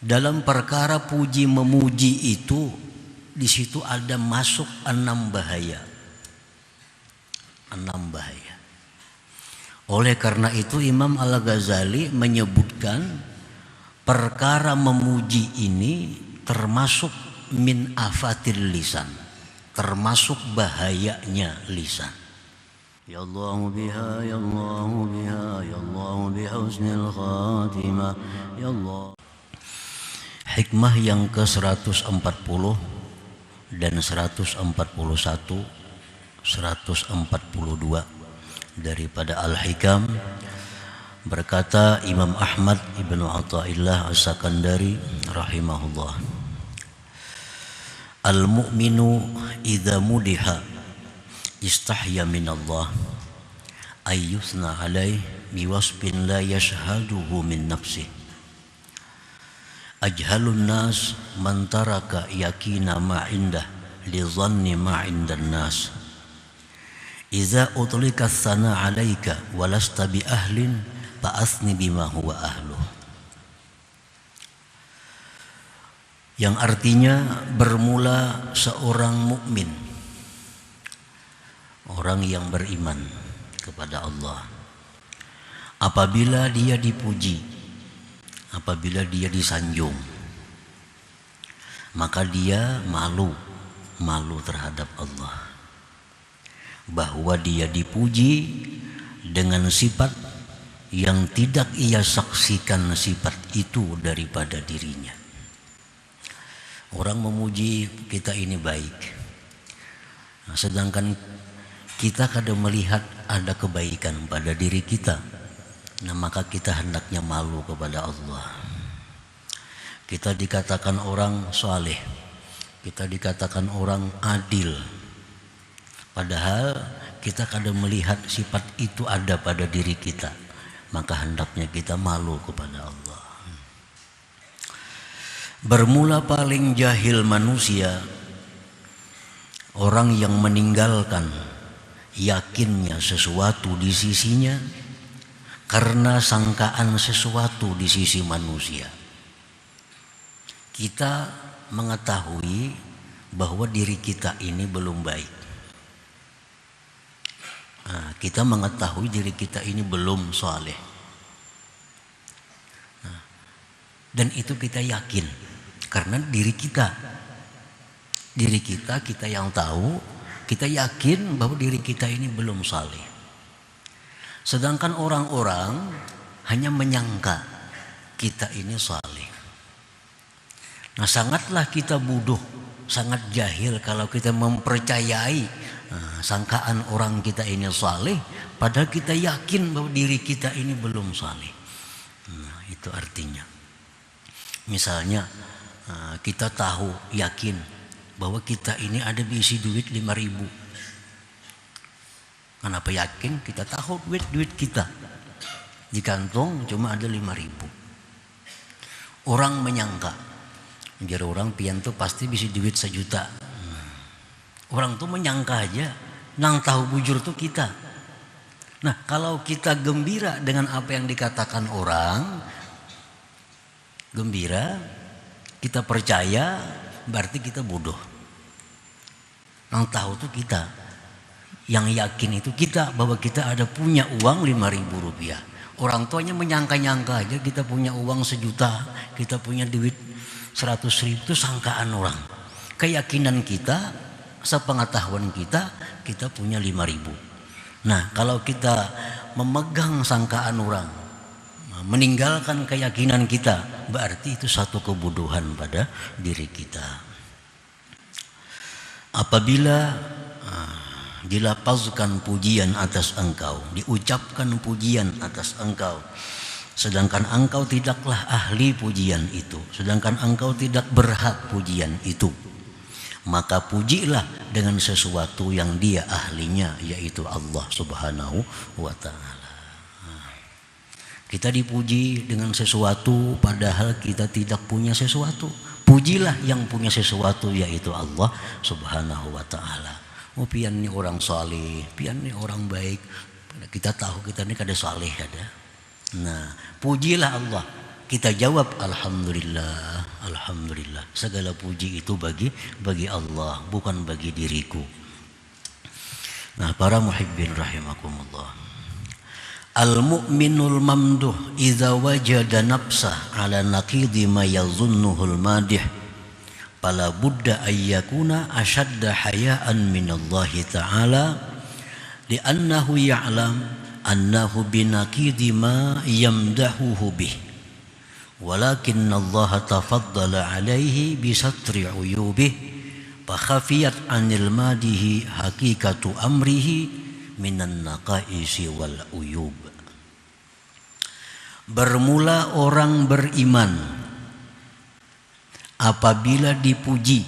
Dalam perkara puji memuji itu, di situ ada masuk 6 bahaya. 6 bahaya. Oleh karena itu Imam Al-Ghazali menyebutkan perkara memuji ini termasuk min afatil lisan, termasuk bahayanya lisan. Ya Allah biha, ya Allah biha, ya Allah bihusnil khatimah, ya Allah. Hikmah yang ke-140 dan 141, 142 daripada Al-Hikam, berkata Imam Ahmad Ibnu Athaillah As-Sakandari rahimahullah, al-mu'minu idza mudiha istahya minallah ayyusna alaih biwasfin la yashhaduhu min nafsih. Ajhalun nas man taraka yakina ma indah li dhanni ma indan nas. Iza utlika sana alaika walasta bi ahlin fa asni bima huwa ahluh. Yang artinya bermula seorang mukmin, orang yang beriman kepada Allah, apabila dia dipuji, apabila dia disanjung, maka dia malu terhadap Allah, bahwa dia dipuji dengan sifat yang tidak ia saksikan sifat itu daripada dirinya. Orang memuji kita ini baik, nah, sedangkan kita kadang melihat ada kebaikan pada diri kita, nah maka kita hendaknya malu kepada Allah. Kita dikatakan orang saleh, kita dikatakan orang adil, padahal kita kadang melihat sifat itu ada pada diri kita, maka hendaknya kita malu kepada Allah. Bermula paling jahil manusia, orang yang meninggalkan yakinnya sesuatu di sisinya karena sangkaan sesuatu di sisi manusia. Kita mengetahui bahwa diri kita ini belum baik. Nah, kita mengetahui diri kita ini belum saleh. Nah, dan itu kita yakin karena diri kita yang tahu, kita yakin bahwa diri kita ini belum saleh. Sedangkan orang-orang hanya menyangka kita ini saleh. Nah, sangatlah kita bodoh, sangat jahil kalau kita mempercayai sangkaan orang kita ini saleh, padahal kita yakin bahwa diri kita ini belum saleh. Nah, itu artinya. Misalnya kita tahu, yakin bahwa kita ini ada diisi duit 5.000. Kenapa yakin? Kita tahu duit kita di kantong cuma ada 5.000. Orang menyangka, biar orang pian tuh pasti bisa duit 1 juta. Orang tuh menyangka aja, nang tahu bujur tuh kita. Nah, kalau kita gembira dengan apa yang dikatakan orang, gembira, kita percaya, berarti kita bodoh. Nang tahu tuh kita, yang yakin itu kita bahwa kita ada punya uang 5.000 rupiah. Orang tuanya menyangka-nyangka aja kita punya uang 1 juta, kita punya duit 100.000, itu sangkaan orang. Keyakinan kita, sepengetahuan kita punya 5.000. Nah, kalau kita memegang sangkaan orang, meninggalkan keyakinan kita, berarti itu satu kebodohan pada diri kita. Apabila dilapazkan pujian atas engkau, diucapkan pujian atas engkau, sedangkan engkau tidaklah ahli pujian itu, sedangkan engkau tidak berhak pujian itu, maka pujilah dengan sesuatu yang dia ahlinya, yaitu Allah Subhanahu wa ta'ala. Kita dipuji dengan sesuatu padahal kita tidak punya sesuatu. Pujilah yang punya sesuatu, yaitu Allah Subhanahu wa ta'ala. Oh, pian ini orang saleh, pian ini orang baik. Kita tahu kita ini kada saleh ada. Nah, pujilah Allah Kita jawab alhamdulillah, alhamdulillah. Segala puji itu bagi Allah, bukan bagi diriku. Nah, para muhibbin rahimakumullah. Al-mu'minul mamduh idza wajada nafsah ala naqidi ma yazunnuhul madih fala budda ayyakuna ashadda hayaan minallahi ta'ala li'annahu ya'lam annahu binaqidi ma yamdahuhu bih walakin Allah tafaddala alaihi bisatri uyubih fakhafiyat anil madihi hakikatu amrihi minan naqaisi wal uyub. Bermula orang beriman apabila dipuji.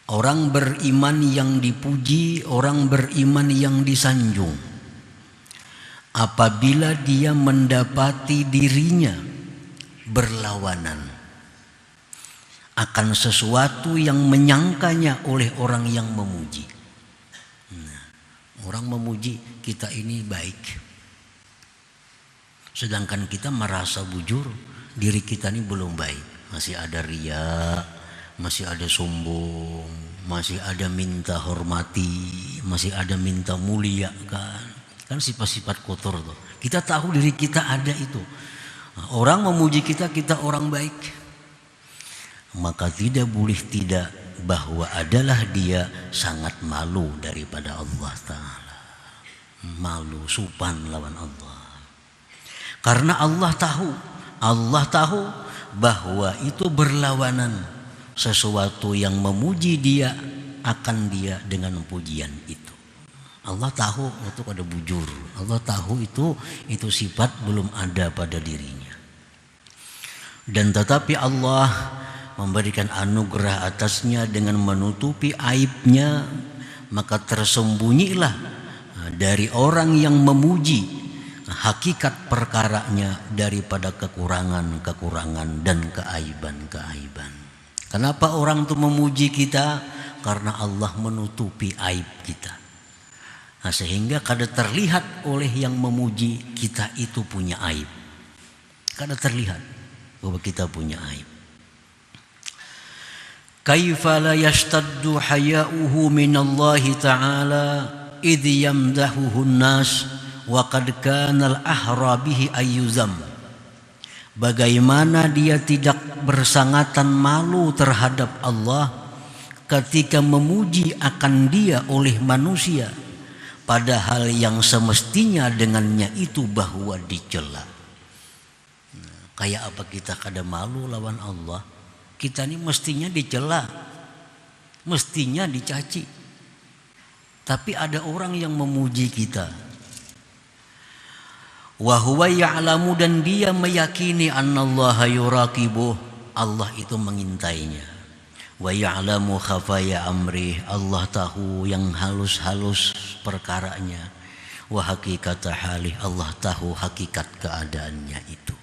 Orang beriman yang dipuji, orang beriman yang disanjung. Apabila dia mendapati dirinya berlawanan akan sesuatu yang menyangkanya oleh orang yang memuji. Nah, orang memuji kita ini baik. Sedangkan kita merasa bujur diri kita ini belum baik. Masih ada riya, masih ada sombong, masih ada minta hormati, masih ada minta mulia kan. Kan sifat-sifat kotor tuh. Kita tahu diri kita ada itu. Nah, orang memuji kita, kita orang baik. Maka tidak boleh tidak bahwa adalah dia sangat malu daripada Allah Ta'ala. Malu, supan lawan Allah. Karena Allah tahu bahwa itu berlawanan. Sesuatu yang memuji dia akan dia dengan pujian itu. Allah tahu itu ada bujur. Allah tahu itu sifat belum ada pada dirinya. Dan tetapi Allah memberikan anugerah atasnya dengan menutupi aibnya, maka tersembunyilah dari orang yang memuji hakikat perkaranya daripada kekurangan-kekurangan dan keaiban-keaiban. Kenapa orang itu memuji kita? Karena Allah menutupi aib kita. Nah, sehingga kada terlihat oleh yang memuji kita itu punya aib. Kada terlihat bahwa kita punya aib. Kaifa la yashtaddu haya'uhu minallahi ta'ala idh yamdahuhu an-nas wa qad kana al-ahra bihi ayyuzam. Bagaimana dia tidak bersangatan malu terhadap Allah ketika memuji akan dia oleh manusia, padahal yang semestinya dengannya itu bahwa dicela. Kayak apa kita kada malu lawan Allah? Kita ini mestinya dicela, mestinya dicaci. Tapi ada orang yang memuji kita. Wa huwa ya'lamu, dan dia meyakini annallaha yuraqibuh, Allah itu mengintainya. Wa ya'lamu khafaya amrih, Allah tahu yang halus-halus perkaranya. Wa hakikata halih, Allah tahu hakikat keadaannya itu.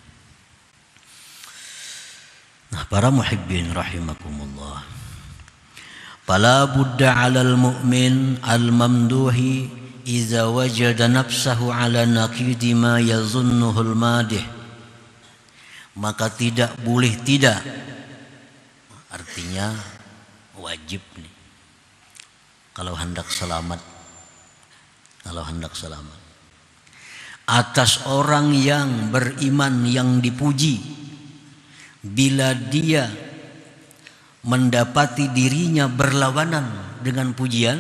Nah, para muhibbin rahimakumullah. Fala budda 'alal mu'min al-mamduhi idza wajada nafsahu 'ala naqidi ma yazunnuhul madih. Maka tidak boleh tidak. Artinya wajib nih. Kalau hendak selamat. Atas orang yang beriman yang dipuji, bila dia mendapati dirinya berlawanan dengan pujian,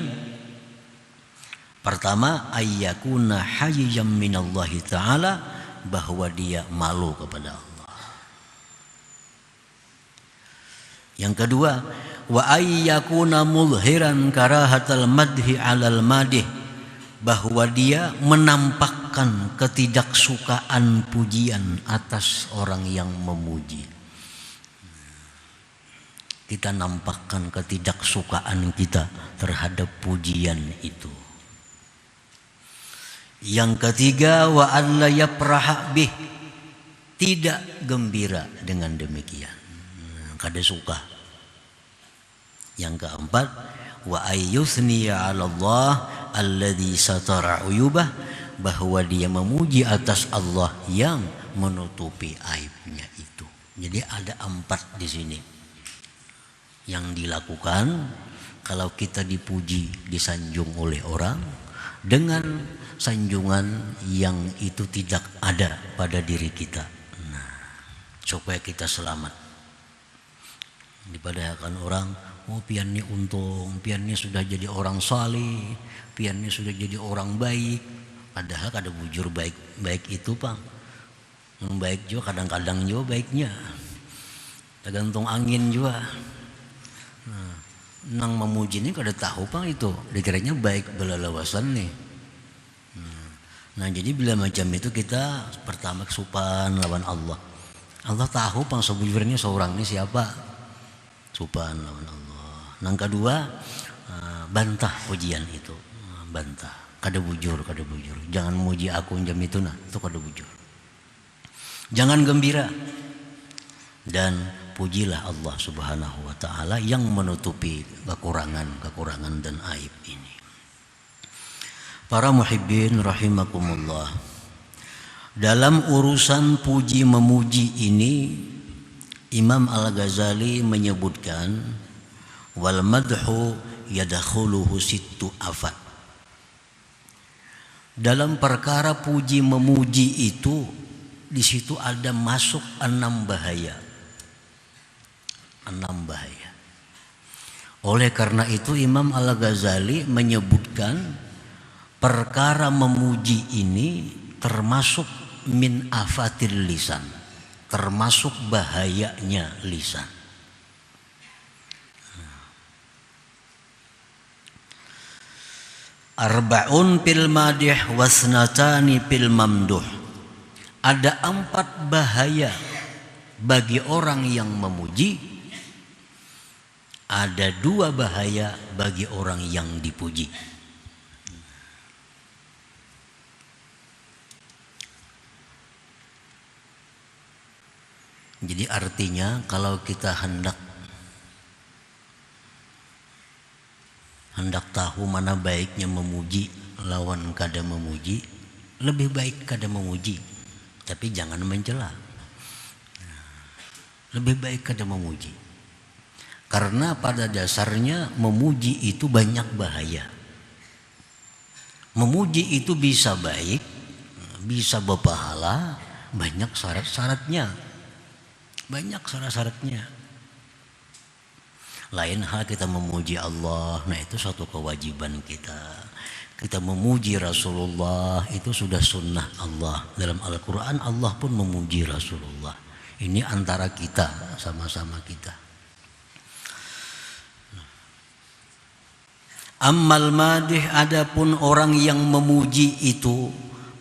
pertama ayyakuna hayyam minallahi ta'ala, bahwa dia malu kepada Allah. Yang kedua, wa ayyakuna mudhiran karahatal madhi 'alal madih, bahwa dia menampakkan ketidaksukaan pujian atas orang yang memuji. Kita nampakkan ketidaksukaan kita terhadap pujian itu. Yang ketiga, wa alla yafraha bih, tidak gembira dengan demikian, kada suka. Yang keempat, wa ayyuthniya 'ala Allah alladzi satara uyubah, bahwa dia memuji atas Allah yang menutupi aibnya itu. Jadi ada 4 di sini yang dilakukan kalau kita dipuji, disanjung oleh orang dengan sanjungan yang itu tidak ada pada diri kita. Nah, supaya kita selamat. Dipadahkan orang, oh pian ini untung, pian ini sudah jadi orang saleh, pian ini sudah jadi orang baik. Padahal kada bujur baik itu Bang. Yang baik juga kadang-kadang juga baiknya. Tergantung angin juga. Nah, nang memuji ini kada tahu Bang itu. Dikiranya baik belalawasan nih. Nah jadi bila macam itu kita pertama kesupan lawan Allah. Allah tahu Bang sebujurnya seorang ini siapa. Supan lawan Allah. Nang kedua bantah pujian itu. Bantah. Kada bujur. Jangan muji aku jam itu nah. Itu kada bujur. Jangan gembira dan pujilah Allah Subhanahu wa taala yang menutupi kekurangan dan aib ini. Para muhibbin rahimakumullah. Dalam urusan puji memuji ini Imam Al-Ghazali menyebutkan wal madhu yadkhuluhu sittu afat. Dalam perkara puji memuji itu di situ ada masuk 6 bahaya. 6 bahaya. Oleh karena itu Imam Al-Ghazali menyebutkan perkara memuji ini termasuk min afatil lisan, termasuk bahayanya lisan. Arba'un fil madih wasnatani fil mamduh. Ada 4 bahaya bagi orang yang memuji, ada 2 bahaya bagi orang yang dipuji. Jadi artinya kalau kita hendak tahu mana baiknya memuji lawan kada memuji, lebih baik kada memuji. Tapi jangan mencela. Lebih baik kada memuji. Karena pada dasarnya memuji itu banyak bahaya. Memuji itu bisa baik, bisa berpahala, banyak syarat-syaratnya. Banyak syarat-syaratnya. Lain hal kita memuji Allah, nah itu suatu kewajiban kita. Kita memuji Rasulullah itu sudah sunnah Allah. Dalam Al-Quran Allah pun memuji Rasulullah. Ini antara kita, sama-sama kita. Ammal madih, adapun orang yang memuji itu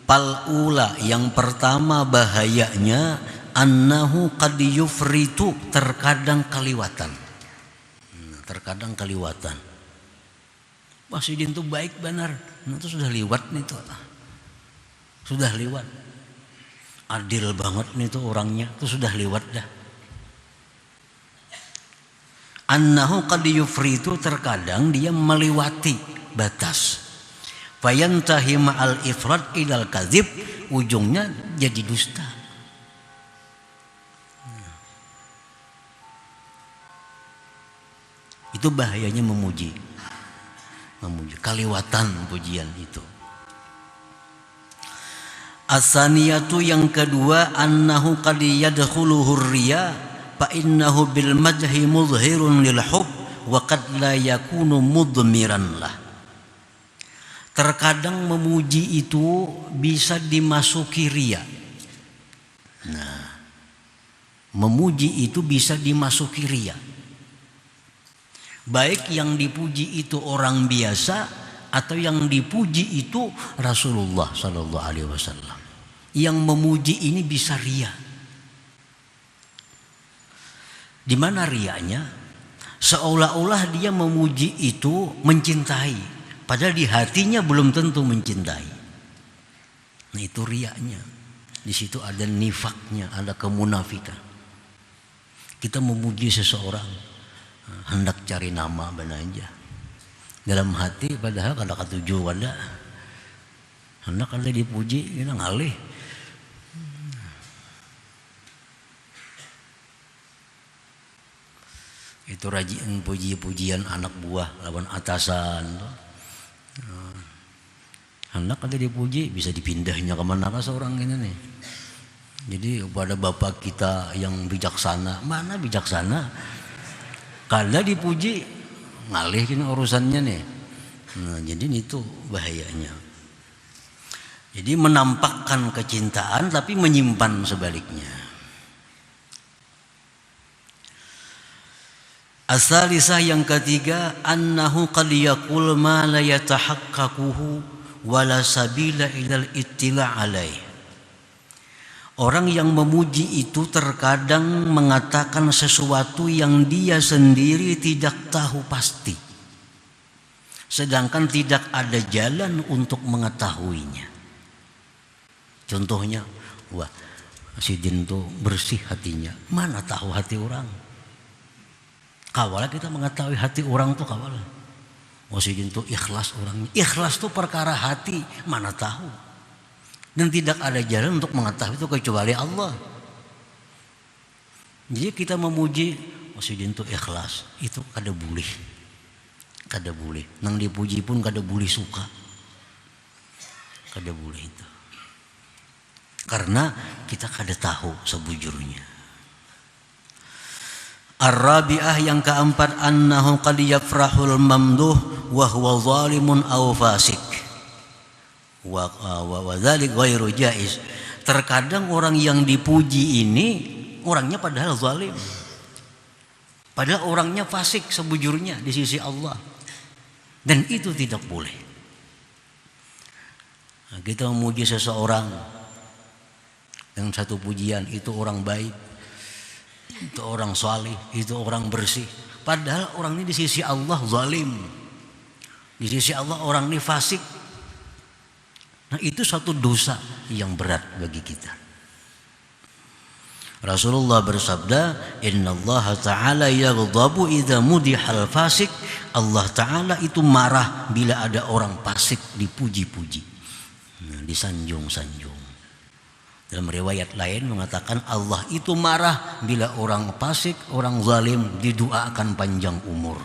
pal'ula, yang pertama bahayanya annahu qad yufritu, terkadang kaliwatan. Terkadang kaliwatan. Wah si Din tuh baik benar. Nah, itu sudah liwat nih tuh. Sudah liwat. Adil banget nih tuh orangnya. Itu sudah liwat dah. Annahu qad yufritu, terkadang dia melewati batas. Fayantahi ma'al ifrat ilal kadzib, ujungnya jadi dusta. Itu bahayanya memuji. Kaliwatan pujian itu. As-saniyatu, yang kedua, annahu qad yadkhuluhu riya fa innahu bil madhi mudhhirun lil hub wa qad la yakunu mudmiran lah. Terkadang memuji itu bisa dimasuki riya. Nah, memuji itu bisa dimasuki riya. Baik yang dipuji itu orang biasa atau yang dipuji itu Rasulullah Sallallahu Alaihi Wasallam. Yang memuji ini bisa riya. Di mana riyanya? Seolah-olah dia memuji itu mencintai, padahal di hatinya belum tentu mencintai. Nah itu riyanya. Di situ ada nifaknya, ada kemunafikan. Kita memuji seseorang hendak cari nama benar aja dalam hati, padahal kada katuju kada hendak kada dipuji kita ngalih. Itu rajin puji-pujian anak buah lawan atasan. Anak ada dipuji bisa dipindahnya kemana ke seorang ini nih. Jadi pada bapak kita yang bijaksana, mana bijaksana? Kalau dipuji ngalihin urusannya nih. Nah, jadi itu bahayanya. Jadi menampakkan kecintaan tapi menyimpan sebaliknya. Asalisah yang ketiga, annahu qad yaqul ma la yatahaqqaquhu wa la sabila ilal ittila' alaih. Orang yang memuji itu terkadang mengatakan sesuatu yang dia sendiri tidak tahu pasti. Sedangkan tidak ada jalan untuk mengetahuinya. Contohnya, wah, si Din tuh bersih hatinya. Mana tahu hati orang? Kawalnya kita mengetahui hati orang tuh kawal. Maksudnya itu ikhlas orangnya. Ikhlas tuh perkara hati, mana tahu. Dan tidak ada jalan untuk mengetahui itu kecuali Allah. Jadi kita memuji, maksudnya itu ikhlas, itu kada boleh. Kada boleh. Nang dipuji pun kada boleh suka. Kada boleh itu. Karena kita kada tahu sebujurnya. Ar-rabi'ah yang keempat, annahu qad yafrahul mamduh wa huwa zalimun aw fasik. Wa dzalik ghairu jaiz. Terkadang orang yang dipuji ini orangnya padahal zalim. Padahal orangnya fasik sebujurnya di sisi Allah. Dan itu tidak boleh. Nah, kita memuji seseorang dengan satu pujian, itu orang baik, itu orang salih, itu orang bersih. Padahal orang ini di sisi Allah zalim. Di sisi Allah orang ini fasik. Nah, itu satu dosa yang berat bagi kita. Rasulullah bersabda, "Innallaha ta'ala yaghdabu idza mudihal fasik." Allah Ta'ala itu marah bila ada orang fasik dipuji-puji. Nah, disanjung-sanjung. Dalam riwayat lain mengatakan Allah itu marah bila orang fasik, orang zalim didoakan panjang umur.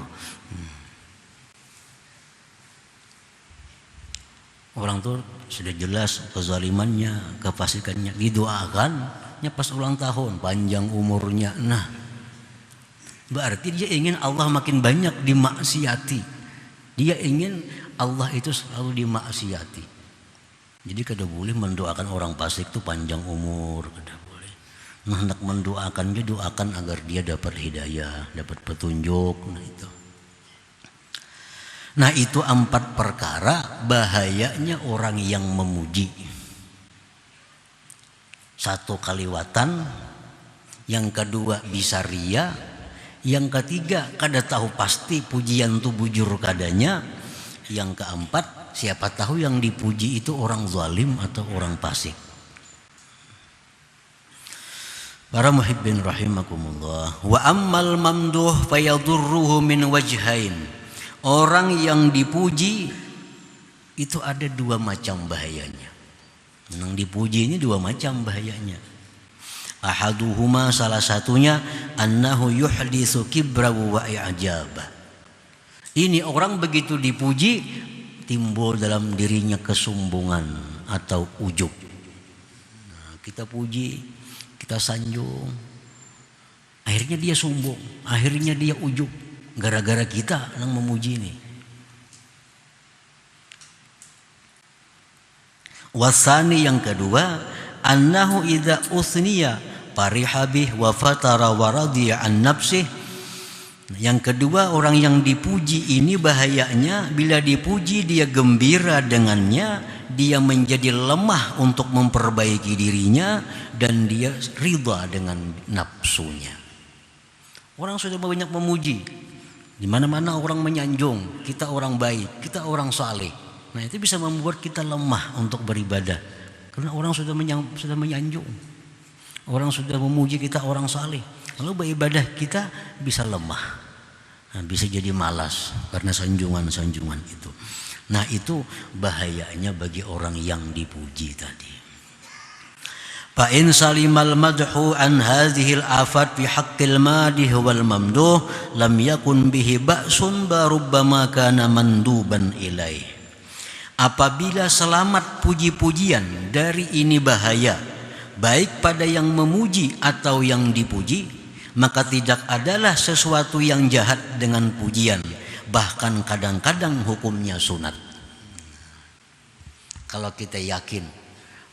Orang tuh sudah jelas kezalimannya, kefasikannya, didoakannya pas ulang tahun, panjang umurnya. Nah, berarti dia ingin Allah makin banyak dimaksiati. Dia ingin Allah itu selalu dimaksiati. Jadi kada boleh mendoakan orang fasik itu panjang umur, kada boleh. Nah, hendak mendoakan dia doakan agar dia dapat hidayah, dapat petunjuk. Nah itu 4 perkara bahayanya orang yang memuji. 1 kaliwatan, yang kedua bisa ria, yang ketiga kada tahu pasti pujian itu bujur kadanya, yang keempat siapa tahu yang dipuji itu orang zalim atau orang fasik. Para muhibbin rahimakumullah. Wa ammal mamduh fayadurruhu min wajhain. Orang yang dipuji itu ada 2 macam bahayanya. Yang dipuji ini 2 macam bahayanya. Ahaduhuma, salah satunya, annahu yuhditsu kibra wa i'jaba. Ini orang begitu dipuji timbul dalam dirinya kesombongan atau ujub. Nah, kita puji, kita sanjung, akhirnya dia sombong, akhirnya dia ujub. Gara-gara kita yang memuji ini. Wasani yang kedua, annahu idza usniya farihabih wa fatara wa radiya an nafsih. Yang kedua, orang yang dipuji ini bahayanya bila dipuji dia gembira dengannya, dia menjadi lemah untuk memperbaiki dirinya dan dia ridha dengan nafsunya. Orang sudah banyak memuji. Di mana-mana orang menyanjung, kita orang baik, kita orang saleh. Nah, itu bisa membuat kita lemah untuk beribadah. Karena orang sudah menyanjung. Orang sudah memuji kita orang saleh. Lalu beribadah kita bisa lemah. Nah, bisa jadi malas karena sanjungan-sanjungan itu. Nah, itu bahayanya bagi orang yang dipuji tadi. Fa in salimal madhu an hadhil afat fi haqqil madih wal mamduh lam yakun bihi ba'sun barubbama kana manduban ilaih. Apabila selamat puji-pujian dari ini bahaya, baik pada yang memuji atau yang dipuji, maka tidak adalah sesuatu yang jahat dengan pujian, bahkan kadang-kadang hukumnya sunat. Kalau kita yakin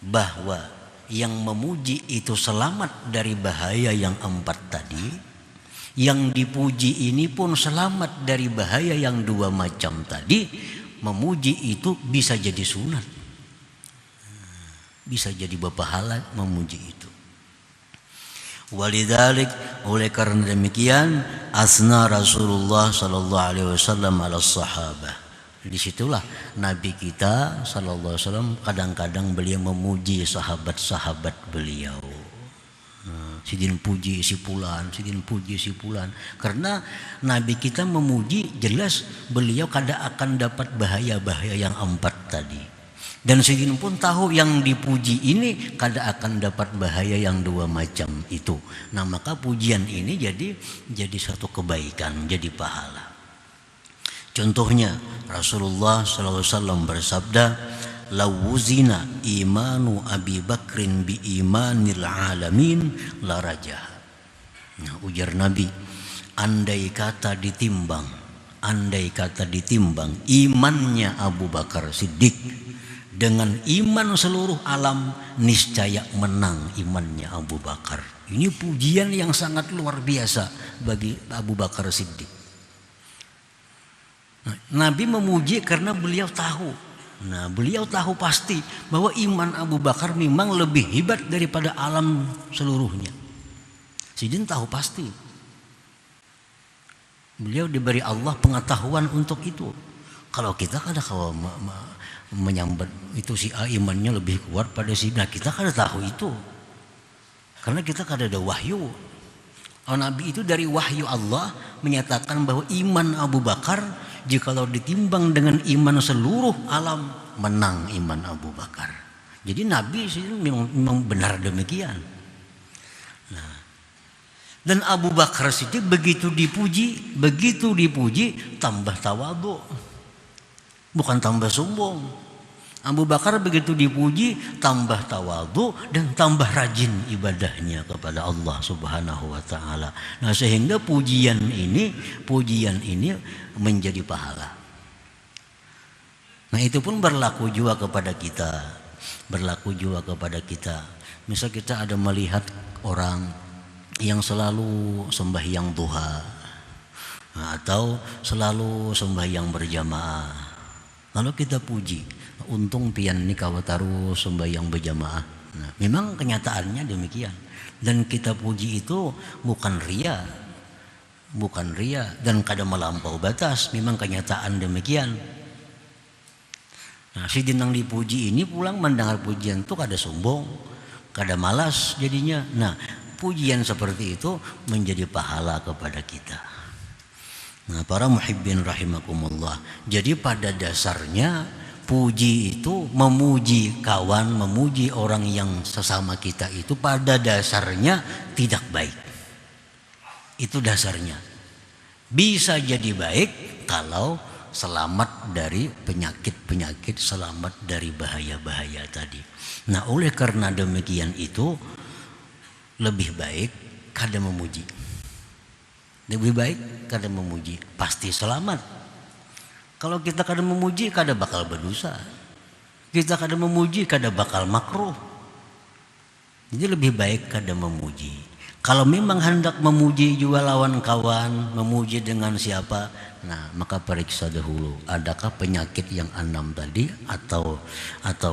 bahwa yang memuji itu selamat dari bahaya yang 4 tadi, yang dipuji ini pun selamat dari bahaya yang 2 macam tadi, memuji itu bisa jadi sunat, bisa jadi berpahala memuji itu. Walidzalik, oleh karena demikian, asna Rasulullah sallallahu alaihi wasallam ala sahabah. Disitulah Nabi kita sallallahu alaihi wasallam kadang-kadang beliau memuji sahabat-sahabat beliau. Sidin puji si fulan, sidin puji si fulan. Karena Nabi kita memuji, jelas beliau kada akan dapat bahaya-bahaya yang 4 tadi. Dan sidin pun tahu yang dipuji ini kada akan dapat bahaya yang 2 macam itu. Nah, maka pujian ini jadi satu kebaikan, jadi pahala. Contohnya Rasulullah SAW bersabda, lawuzina imanu Abi Bakrin bi imanil alamin la rajah. Nah, ujar Nabi, andai kata ditimbang imannya Abu Bakar Siddiq dengan iman seluruh alam, niscaya menang imannya Abu Bakar. Ini pujian yang sangat luar biasa bagi Abu Bakar Siddiq. Nah, Nabi memuji karena beliau tahu. Nah, beliau tahu pasti bahwa iman Abu Bakar memang lebih hebat daripada alam seluruhnya. Sidin tahu pasti. Beliau diberi Allah pengetahuan untuk itu. Kalau kita kada kalau menyambat itu si A imannya lebih kuat pada si B, nah kita kada tahu itu. Karena kita kada ada wahyu. Nabi itu dari wahyu Allah menyatakan bahwa iman Abu Bakar jikalau ditimbang dengan iman seluruh alam, menang iman Abu Bakar. Jadi Nabi memang benar demikian. Nah, dan Abu Bakar Siddiq begitu dipuji tambah tawadhu, bukan tambah sombong. Abu Bakar begitu dipuji tambah tawadhu dan tambah rajin ibadahnya kepada Allah Subhanahu wa taala. Nah, sehingga pujian ini menjadi pahala. Nah, itu pun berlaku juga kepada kita. Misal kita ada melihat orang yang selalu sembahyang duha, atau selalu sembahyang berjamaah, lalu kita puji, untung pian ni kawataru sembahyang berjamaah. Nah, memang kenyataannya demikian. Dan kita puji itu bukan ria dan kada melampau batas. Memang kenyataan demikian. Nah, si dinang dipuji ini pulang mendengar pujian itu kada sombong, kada malas jadinya. Nah, pujian seperti itu menjadi pahala kepada kita. Nah, para muhibbin rahimakumullah. Jadi pada dasarnya puji itu, memuji kawan, memuji orang yang sesama kita itu pada dasarnya tidak baik. Itu dasarnya. Bisa jadi baik kalau selamat dari penyakit-penyakit, selamat dari bahaya-bahaya tadi. Nah, oleh karena demikian itu lebih baik kada memuji. Lebih baik kada memuji, pasti selamat. Kalau kita kada memuji, kada bakal berdosa. Kita kada memuji, kada bakal makruh. Jadi lebih baik kada memuji. Kalau memang hendak memuji juga lawan kawan, memuji dengan siapa, nah maka periksa dahulu, adakah penyakit yang 6 tadi atau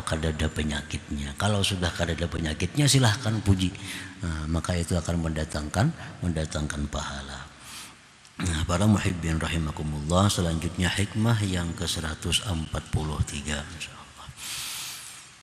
kada ada penyakitnya. Kalau sudah kada ada penyakitnya, silahkan puji. Nah, maka itu akan mendatangkan pahala. Nah, para muhibbin rahimakumullah, selanjutnya hikmah yang ke-143.